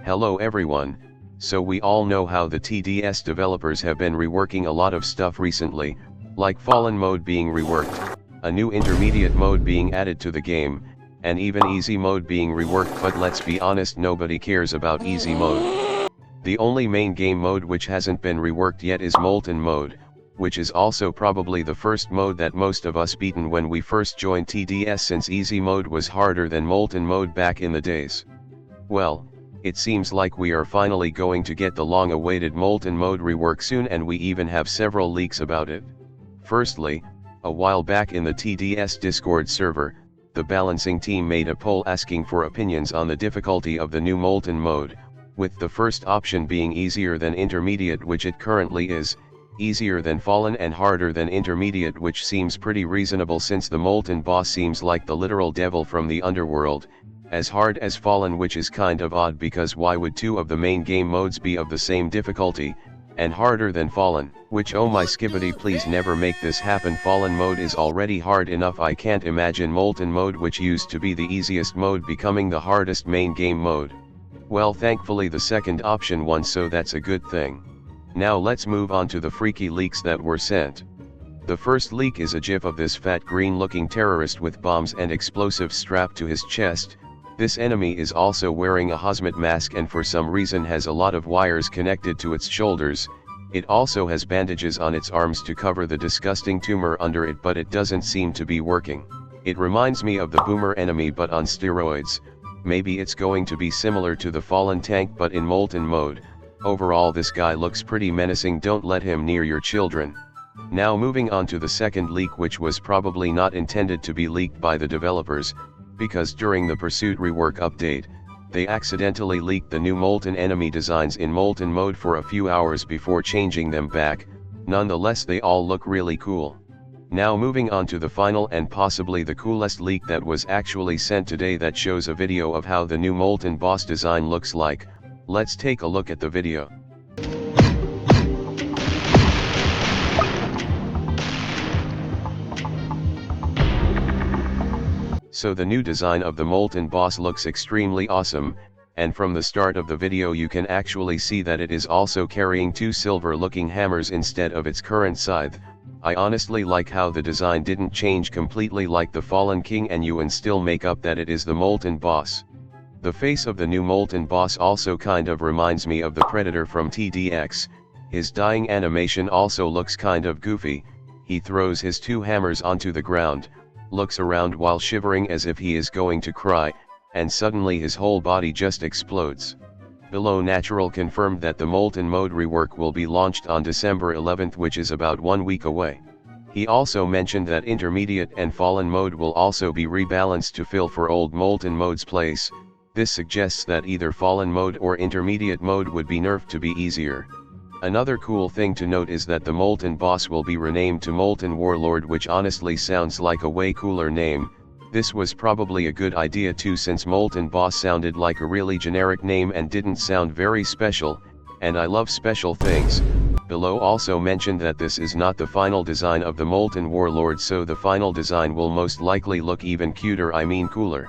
Hello everyone. So we all know how the TDS developers have been reworking a lot of stuff recently, like Fallen mode being reworked, a new intermediate mode being added to the game, and even easy mode being reworked, but let's be honest, nobody cares about easy mode. The only main game mode which hasn't been reworked yet is Molten mode, which is also probably the first mode that most of us beaten when we first joined TDS, since easy mode was harder than Molten mode back in the days. Well, it seems like we are finally going to get the long-awaited Molten mode rework soon, and we even have several leaks about it. Firstly, a while back in the TDS Discord server, the balancing team made a poll asking for opinions on the difficulty of the new Molten mode, with the first option being easier than intermediate, which it currently is, easier than Fallen, and harder than intermediate, which seems pretty reasonable since the Molten boss seems like the literal devil from the underworld, as hard as Fallen, which is kind of odd because why would two of the main game modes be of the same difficulty, and harder than Fallen, which oh my skibbity please never make this happen. Fallen mode is already hard enough, I can't imagine Molten mode, which used to be the easiest mode, becoming the hardest main game mode. Well, thankfully the second option won, so that's a good thing. Now let's move on to the freaky leaks that were sent. The first leak is a gif of this fat green looking terrorist with bombs and explosives strapped to his chest. This enemy is also wearing a hazmat mask and for some reason has a lot of wires connected to its shoulders. It also has bandages on its arms to cover the disgusting tumor under it, but it doesn't seem to be working. It reminds me of the Boomer enemy but on steroids. Maybe it's going to be similar to the Fallen tank but in Molten mode. Overall this guy looks pretty menacing, don't let him near your children. Now moving on to the second leak, which was probably not intended to be leaked by the developers, because during the Pursuit rework update, they accidentally leaked the new Molten enemy designs in Molten mode for a few hours before changing them back. Nonetheless, they all look really cool. Now moving on to the final and possibly the coolest leak that was actually sent today, that shows a video of how the new Molten boss design looks like. Let's take a look at the video. So the new design of the Molten boss looks extremely awesome, and from the start of the video you can actually see that it is also carrying two silver looking hammers instead of its current scythe. I honestly like how the design didn't change completely like the Fallen King and you and still make up that it is the Molten boss. The face of the new Molten boss also kind of reminds me of the Predator from TDX. His dying animation also looks kind of goofy. He throws his two hammers onto the ground, looks around while shivering as if he is going to cry, and suddenly his whole body just explodes. Below Natural confirmed that the Molten mode rework will be launched on December 11th, which is about 1 week away. He also mentioned that Intermediate and Fallen mode will also be rebalanced to fill for old Molten mode's place. This suggests that either Fallen mode or Intermediate mode would be nerfed to be easier. Another cool thing to note is that the Molten boss will be renamed to Molten Warlord, which honestly sounds like a way cooler name. This was probably a good idea too, since Molten boss sounded like a really generic name and didn't sound very special, and I love special things. Below also mentioned that this is not the final design of the Molten Warlord, so the final design will most likely look even cuter, I mean cooler.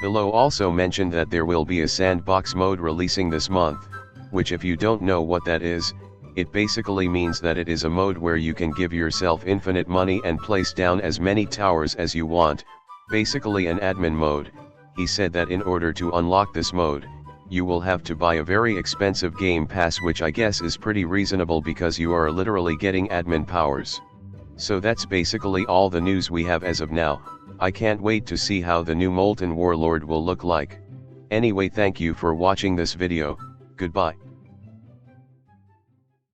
Below also mentioned that there will be a sandbox mode releasing this month, which if you don't know what that is, it basically means that it is a mode where you can give yourself infinite money and place down as many towers as you want, basically an admin mode. He said that in order to unlock this mode, you will have to buy a very expensive game pass, which I guess is pretty reasonable because you are literally getting admin powers. So that's basically all the news we have as of now. I can't wait to see how the new Molten Warlord will look like. Anyway, thank you for watching this video. Goodbye.